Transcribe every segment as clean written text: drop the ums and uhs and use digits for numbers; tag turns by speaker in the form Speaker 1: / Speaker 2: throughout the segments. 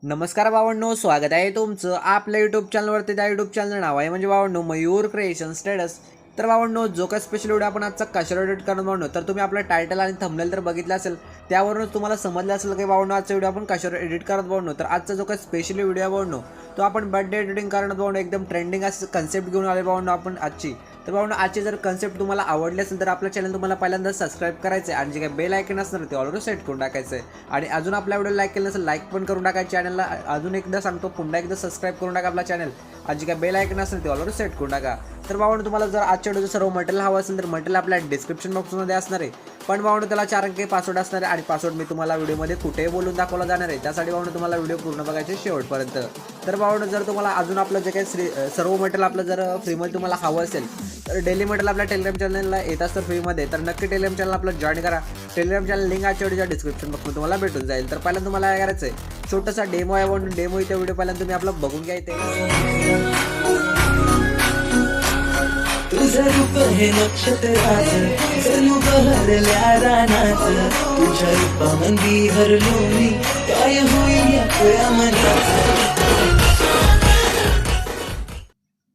Speaker 1: नमस्कार भावांनो, स्वागत आहे तुमचं आपल्या यूट्यूब चॅनलवरती. त्या यूट्यूब चॅनल नाव आहे म्हणजे भावांनो मयूर क्रिएशन स्टेटस. तर भावांनो, जो काय स्पेशल व्हिडिओ आपण आजचा कशावर एडिट करणार भावांनो, तर तुम्ही आपलं टायटल आणि थंबनेल तर बघितलं असेल, त्यावरूनच तुम्हाला समजलं असेल की भावांनो आजचा व्हिडिओ आपण कशावर एडिट करत भावांनो. तर आजचा जो काय स्पेशल व्हिडिओ आहे भावांनो, तो आपण बर्थडे एडिटिंग करणार भावांनो. एकदम ट्रेंडिंग असं कन्सेप्ट घेऊन आले भावांनो आपण आजची. तर भावांनो, आजची जर कन्सेप्ट तुम्हाला आवडली असेल तर आपलं चॅनल तुम्हाला पहिल्यांदा सबस्क्राईब करायचं आहे आणि जे काही बेल आयकन असणार ते ऑलरेडी सेट करून टाकायचं आहे. आणि अजून आपल्या व्हिडिओ लाईक केलं नसेल लाईक पण करून टाकायचं. चॅनलला अजून एकदा सांगतो, पुन्हा एकदा सबस्क्राईब करून टाका आपला चॅनल आणि जे काही बेल आयकन असेल ते ऑलरेडी सेट करून टाका. तर भावांनो, तुम्हाला जर आजच्या व्हिडिओचं सर्व मटेरियल हवं असेल तर मटेरियल आपल्या डिस्क्रिप्शन बॉक्समध्ये असणार आहे. पण भावांनो, त्याला 4 अंकी पासवर्ड असणार आहे आणि पासवर्ड मी तुम्हाला व्हिडिओमध्ये कुठेही बोलून दाखवला जाणार आहे. त्यासाठी भावांनो तुम्हाला व्हिडिओ पूर्ण बघायचे शेवटपर्यंत. तर भावांनो, जर तुम्हाला अजून आपलं जे काही सर्व मटेरियल आपलं जर फ्रीमध्ये तुम्हाला हवं असेल तर डेली मटेरियल आपल्या टेलिग्राम चॅनलला येत असतं फ्रीमध्ये. तर नक्की टेलिग्राम चॅनल आपलं जॉईन करा. टेलिग्राम चॅनल लिंक आजच्या व्हिडिओच्या डिस्क्रिप्शन बॉक्समध्ये तुम्हाला भेटून जाईल. तर पहिल्यांदा तुम्हाला काय करायचं आहे, छोटासा डेमो आहे म्हणून डेमो इथे व्हिडिओ पहिल्यांदा तुम्ही आपलं बघून घ्या.
Speaker 2: तुझं रूप हे नक्षत्राचं जणू बहरल्या रानाचं तुझ्या रूपामंदी हरलो मी काय होईल या मनाचं.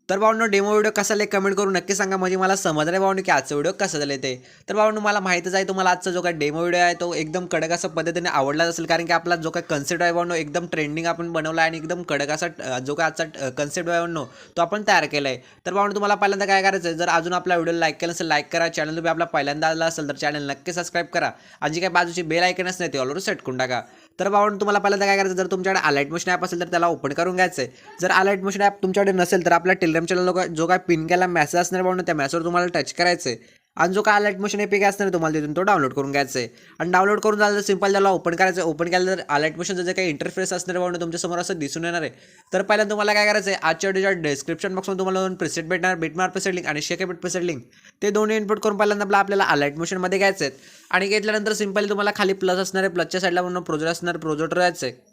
Speaker 1: तर भावांनो, डेमो व्हिडिओ कसा झाला कमेंट करून नक्की सांगा, म्हणजे मला समजलं भावांनो की आजचा व्हिडिओ कसा झाला ते. तर भावांनो, मला माहितीच आहे तुम्हाला आजचा जो काही डेमो व्हिडिओ आहे तो एकदम कडक असा पद्धतीने आवडलाच असेल, कारण की आपला जो काही कन्सेप्ट आहे भावांनो एकदम ट्रेंडिंग आपण बनवला आहे आणि एकदम कडक असा जो काय आजचा कन्सेप्ट आहे भावांनो तो आपण तयार केला आहे. तर भावांनो, तुम्हाला पहिल्यांदा काय करायचं आहे, जर अजून आपला व्हिडिओ लाईक केला असेल लाईक करा. चॅनल तुम्ही आपला पहिल्यांदा आला असेल तर चॅनल नक्की सबस्क्राईब करा आणि जी काही बाजूची बेल आयकन असते ते ऑलरेडी सेट करून टाका. तर भावांनो, तुम्हाला पहिल्यांदा काय करायचं, जर तुमच्याकडे अलाइट मोशन ॲप असेल तर त्याला ओपन करून घ्यायचं आहे. जर अलाइट मोशन ॲप तुमच्याकडे नसेल तर आपल्या टेलिग्राम चॅनल जो काय पिन केला मेसेज असणार भावांनो त्या मेसेजवर तुम्हाला टच करायचं आहे आणि जो काय अलाइट मोशन एपीके असणार तुम्हाला तिथून तो डाउनलोड करून घ्यायचा आहे. आणि डाउनलोड करून झालं तर सिंपल त्याला ओपन करायचं आहे. ओपन केलं तर अलाइट मोशनचं जे काही इंटरफेस असणार भावांनो तुमच्यासमोर असं दिसून येणार आहे. तर पहिल्यांदा तुम्हाला काय करायचं आहे, आजच्या व्हिडिओच्या डिस्क्रिप्शन बॉक्समध्ये तुम्हाला दोन प्रिसेट भेटणार, बीटमार्क प्रिसेट लिंक आणि शेकेबेट प्रिसेट लिंक. ते दोन्ही इनपुट करून पहिल्यांदा आपल्याला अलाइट मोशनमध्ये घ्यायचं आहे आणि घेतल्यानंतर सिंपली तुम्हाला खाली प्लस असणार आहे, प्लसच्या साईडला म्हणून प्रोजेक्ट असणार, प्रोजेक्टर जायचं आहे.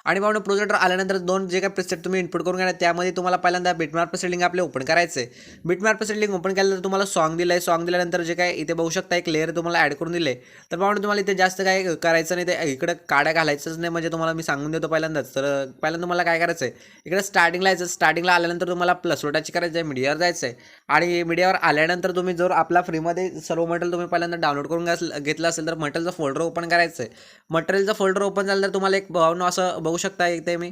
Speaker 1: आणि भावांनो, प्रोजेक्टर आल्यानंतर दोन जे काही प्रिसेट तुम्ही इनपुट करून घ्या त्यामध्ये तुम्हाला पहिल्यांदा बीटमार्क प्रिसेट लिंक आपले ओपन करायचं आहे. बीटमार्क प्रिसेट लिंक ओपन केल्यानंतर तुम्हाला सॉन्ग दिलं आहे. सॉन्ग दिल्यानंतर जे काय इथे बघू शकता एक लेअर तुम्हाला ॲड करून दिले. तर भावांनो, तुम्हाला इथे जास्त काय करायचं नाही, ते इकडे काड्या घालायचंच नाही, म्हणजे तुम्हाला मी सांगून देतो पहिल्यांदाच. तर पहिल्यांदा तुम्हाला काय करायचं आहे, इकडे स्टार्टिंगला यायचं. स्टार्टिंगला आल्यानंतर तुम्हाला प्लस टच करायचं आहे, मीडियावर जायचं आहे आणि मीडियावर आल्यानंतर तुम्ही जर आपला फ्रीमध्ये सर्व मटेरियल तुम्ही पहिल्यांदा डाउनलोड करून घेतलं असेल तर मटेरियलचं फोल्डर ओपन करायचं आहे. मटेरियलचं फोल्डर ओपन झालं तर तुम्हाला एक भावांनो असं बघू शकता इथे मी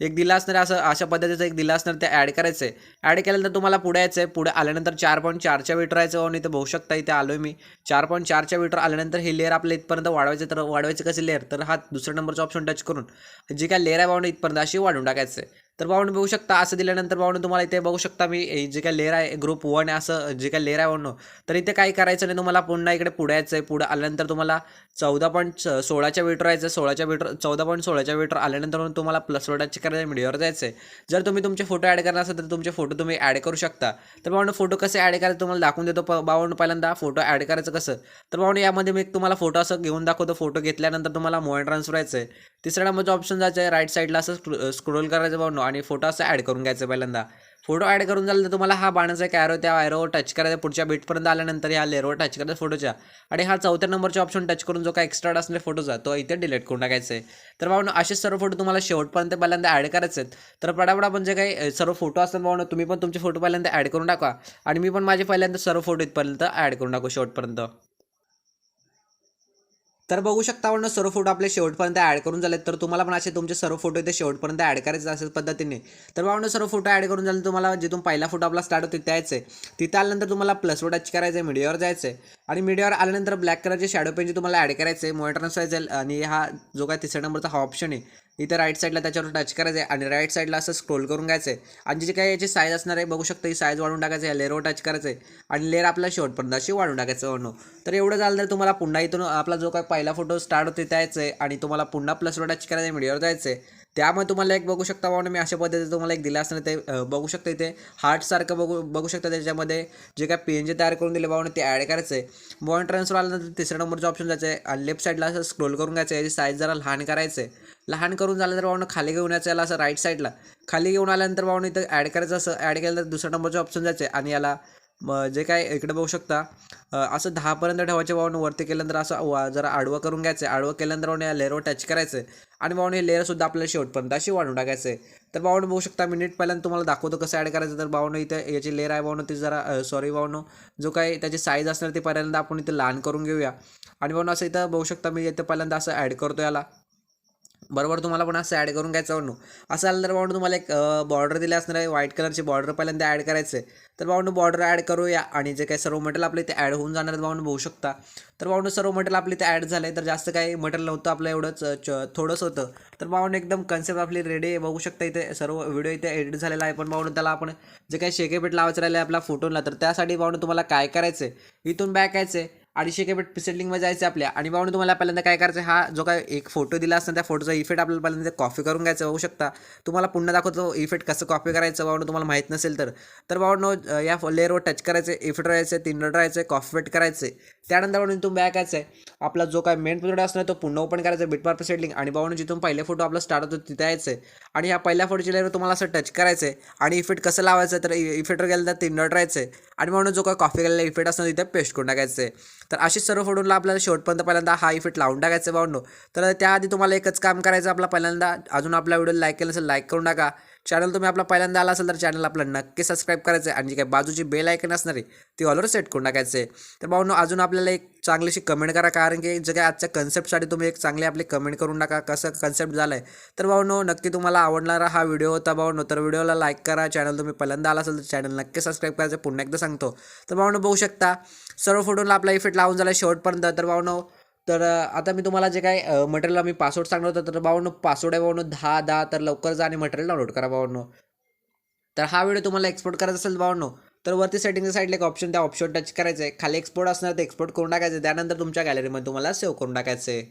Speaker 1: एक दिला असणार, असं अशा पद्धतीचं एक दिला असणार, ते ॲड करायचं आहे. ॲड केल्यानंतर तुम्हाला पुढे यायचं आहे. पुढे आल्यानंतर 4.4च्या मीटर यायचं आणि इथे बघू शकता इथे आलो आहे मी. 4.4च्या मीटर आल्यानंतर हे लेअर आपल्या इथपर्यंत वाढवायचं. तर वाढवायचं कसे लेअर, तर हा दुसऱ्या नंबरचा ऑप्शन टच करून जी काय लेअर आहे भावांनो इथपर्यंत अशी वाढवून टाकायचं आहे. तर भावांनो बघू शकता असं दिल्यानंतर भावांनो तुम्हाला इथे बघू शकता मी जे काय लेअर आहे ग्रुप 1 असं जे काय लेअर आहे भावांनो, तर इथे काही करायचं नाही. तुम्हाला पुन्हा इकडे पुढे यायचं आहे. पुढे आल्यानंतर तुम्हाला 14.16च्या मीटर यायचं. 14.16च्या मीटर आल्यानंतर तुम्हाला प्लस टच करायचं, मीडियावर जायचं आहे. जर तुम्ही तुमचे फोटो ॲड करणार असेल तर तुमचे फोटो तुम्ही ॲड करू शकता. तर भावांनो, फोटो कसे ॲड करायचं तुम्हाला दाखवून देतो. भावांनो, पहिल्यांदा फोटो ॲड करायचं कसं, तर भावांनो यामध्ये मी तुम्हाला फोटो असं घेऊन दाखवतो. फोटो घेतल्यानंतर तुम्हाला मोबाईल ट्रान्सफर यायचं आहे. तिसऱ्या नंबरचं ऑप्शन जायचं आहे, राईट साईडला असं स्क्रोल करायचं भावांनो आणि फोटो असं ॲड करून घ्यायचं. पहिल्यांदा फोटो ॲड करून झालं तर तुम्हाला हा बाणाचा एक ॲरो, त्या ॲरोवर टच करायचा. पुढच्या बीटपर्यंत आल्यानंतर ह्या लेअरवर टच करायचं फोटोच्या आणि हा 4थ्या नंबरचा ऑप्शन टच करून जो काय एक्स्ट्रा असणार फोटोचा तो इथे डिलीट करून टाकायचा आहे. तर भावांनो, असेच सर्व फोटो तुम्हाला शेवटपर्यंत पहिल्यांदा ॲड करायचे आहेत. तर पडापडा पण जे काही सर्व फोटो असतात भावांनो, तुम्ही पण तुमचे फोटो पहिल्यांदा ॲड करून टाका आणि मी पण माझे पहिल्यांदा सर्व फोटो इथपर्यंत ॲड करून टाकू शेवटपर्यंत. तर बघू शकता भावांनो, सर्व फोटो आपले शेवटपर्यंत ॲड करून झाले. तर तुम्हाला पण असे तुमचे सर्व फोटो इथे शेवटपर्यंत ॲड करायचे अशाच पद्धतीने. तर भावांनो, सर्व फोटो ॲड करून झाले तुम्हाला जिथून पहिला फोटो आपला स्टार्ट होतो तिथे यायचं आहे. तिथे आल्यानंतर तुम्हाला प्लस टच करायचं आहे, मीडियावर जायचं आहे आणि मीडियावर आल्यानंतर ब्लॅक कलरचे शॅडो पेनचे तुम्हाला ॲड करायचे आहे, मॉनिटर नसायचं आणि हा जो काय तिसऱ्या नंबरचा हा ऑप्शन आहे इथे राईट साईडला त्याच्यावर टच करायचं आहे आणि राईट साईडला असं स्क्रोल करून घ्यायचं आहे आणि जे काही याची साईज असणार आहे बघू शकता, ही साईज वाढवून टाकायचं आहे. लेअरवर टच करायचं आहे आणि लेअर आपला शेवटपर्यंत अशी वाढवून टाकायचं म्हणून. तर एवढं झालं तर तुम्हाला पुन्हा इथून आपला जो काही पहिला फोटो स्टार्ट होते त्याचं आहे आणि तुम्हाला पुन्हा प्लसवर टच करायचं आहे, मीडियावर जायचं आहे. त्यामुळे तुम्हाला एक बघू शकता भावांनो, मी अशा पद्धतीने तुम्हाला एक दिला असणार ते बघू शकता इथे हार्टसारखं बघू शकता. त्याच्यामध्ये जे काय PNG तयार करून दिले भावांनो ते ॲड करायचं आहे. मॉनिटर ट्रान्सफर आल्यानंतर तिसऱ्या नंबरचं ऑप्शन जायचं आहे आणि लेफ्ट साईडला असं स्क्रोल करून घ्यायचं आहे. याची साईज जरा लहान करायचं आहे. लहान करून झालं तर भावांनो खाली घेऊन यायचं, याला असं राईट साईडला खाली घेऊन आल्यानंतर भावांनो इथं ॲड करायचं. असं ॲड केलं तर दुसऱ्या नंबरचं ऑप्शन जायचं आहे आणि याला जे काय इकडे बघू शकता असं 10पर्यंत ठेवायचे भावांनो. वरती केल्यानंतर असं जरा आडवं करून घ्यायचं. आडवं केल्यानंतर भावांनो या लेअरवर टच करायचं आणि भावांनो हे लेअरसुद्धा आपल्याला शेवटपर्यंत अशी वाढवून टाकायचं आहे. तर भावांनो बघू शकता मी नीट पहिल्यांदा तुम्हाला दाखवतो कसं ॲड करायचं. तर भावांनो इथे याची लेअर आहे भावांनो ती जरा सॉरी भावांनो जो काही त्याची साईज असणार ती पहिल्यांदा आपण इथे लहान करून घेऊया. आणि भावांनो असं इथं बघू शकता मी इथे पहिल्यांदा असं ॲड करतो याला. बरोबर तुम्हाला पण असं ॲड करून घ्यायचं भावांनो. असं आलं तर भावांनो तुम्हाला एक बॉर्डर दिली असणार आहे व्हाईट कलरची बॉर्डर पहिल्यांदा ॲड करायचं आहे. तर भावांनो बॉर्डर ॲड करूया आणि जे काही सर्व मटेरियल आपलं इथे ॲड होऊन जाणार आहे भावांनो बघू शकता. तर भावांनो सर्व मटेरियल आपलं इथे ॲड झालं आहे. तर जास्त काही मटेरियल नव्हतं आपलं एवढंच थोडंच होतं. तर भावांनो एकदम कन्सेप्ट आपली रेडी आहे बघू शकता. इथे सर्व व्हिडिओ इथे एडिट झालेला आहे. पण भावांनो त्याला आपण जे काही शेकेपेट लावायचं राहिलं आहे आपल्या फोटोला तर त्यासाठी भावांनो तुम्हाला काय करायचं आहे इथून बॅक यायचं आहे आणि शेकेपेट सेटिंगमध्ये जायचं आपल्या. आणि भावांनो तुम्हाला पहिल्यांदा काय करायचं हा जो काय एक फोटो दिला असता त्या फोटोचा इफेक्ट आपल्याला पहिल्यांदा कॉपी करून घ्यायचं बघू शकता. तुम्हाला पुन्हा दाखवतो इफेक्ट कसं कॉपी करायचं भावांनो तुम्हाला माहीत नसेल तर भावांनो या लेअरवर टच करायचं इफेक्ट राहायचं 3 डॉट राहायचं कॉपी पेट करायचं. त्यानंतर भावांनो इथून बॅक यायचं आहे. आपला जो काय मेन प्रोजेक्ट असणार तो पुन्हा ओपन करायचा बिटमार्क सेटिंग आणि भावांनो जिथून पहिले फोटो आपला स्टार्ट होतो तिथे यायचं आहे. आणि ह्या पहिल्या फोटोच्या लेअरवर तुम्हाला असं टच करायचं आहे आणि इफेक्ट कसं लावायचं तर इफेक्टवर गेलं तर 3 डॉट राहायचं आहे. आणि भावांनो जो काय कॉपी केलेला इफेक्ट असणार तिथे पेस्ट करून टाकायचं आहे. तर अशीच सर्व फोटोला आपल्याला शेवटपर्यंत पहिल्यांदा हा इफेक्ट लावून टाकायचा भावांनो. तर त्याआधी तुम्हाला एकच काम करायचं आपला पहिल्यांदा अजून आपला व्हिडिओ लाईक केला असेल लाईक करून टाका. चॅनल तुम्ही आपला पहिल्यांदा आला असेल तर चॅनल आपलं नक्की सबस्क्राईब करायचं आहे आणि जी काही बाजूची बेल आयकन असणार आहे ती ऑलवर सेट करून टाकायचं आहे. तर भावांनो अजून आपल्याला एक चांगलीशी कमेंट करा कारण की जे काही आजच्या कन्सेप्टसाठी तुम्ही एक चांगली आपली कमेंट करून टाका कसं कन्सेप्ट झालं आहे. तर भावांनो नक्की तुम्हाला आवडणारा हा व्हिडिओ होता भावांनो. तर व्हिडिओला लाईक करा. चॅनल तुम्ही पहिल्यांदा आला असेल तर चॅनल नक्की सबस्क्राईब करायचं पुन्हा एकदा सांगतो. तर भावांनो बघू शकता सर्व फोटोला आपला इफेक्ट लावून झाला शेवटपर्यंत. तर भावांनो तर आता मी तुम्हाला जे काय मटेरियल मी पासवर्ड सांगणार होतं तर भावांनो पासवर्ड आहे भावांनो 10 तर लवकर जा आणि मटेरियल डाउनलोड करा भावांनो. तर हा व्हिडिओ तुम्हाला एक्सपोर्ट करायचा असेल भावांनो तर वरती सेटिंगच्या साईडला एक ऑप्शन त्या ऑप्शन टच करायचं आहे. खाली एक्सपोर्ट असणार ते एक्सपोर्ट करून टाकायचं. त्यानंतर तुमच्या गॅलरीमध्ये तुम्हाला सेव्ह करून टाकायचं आहे.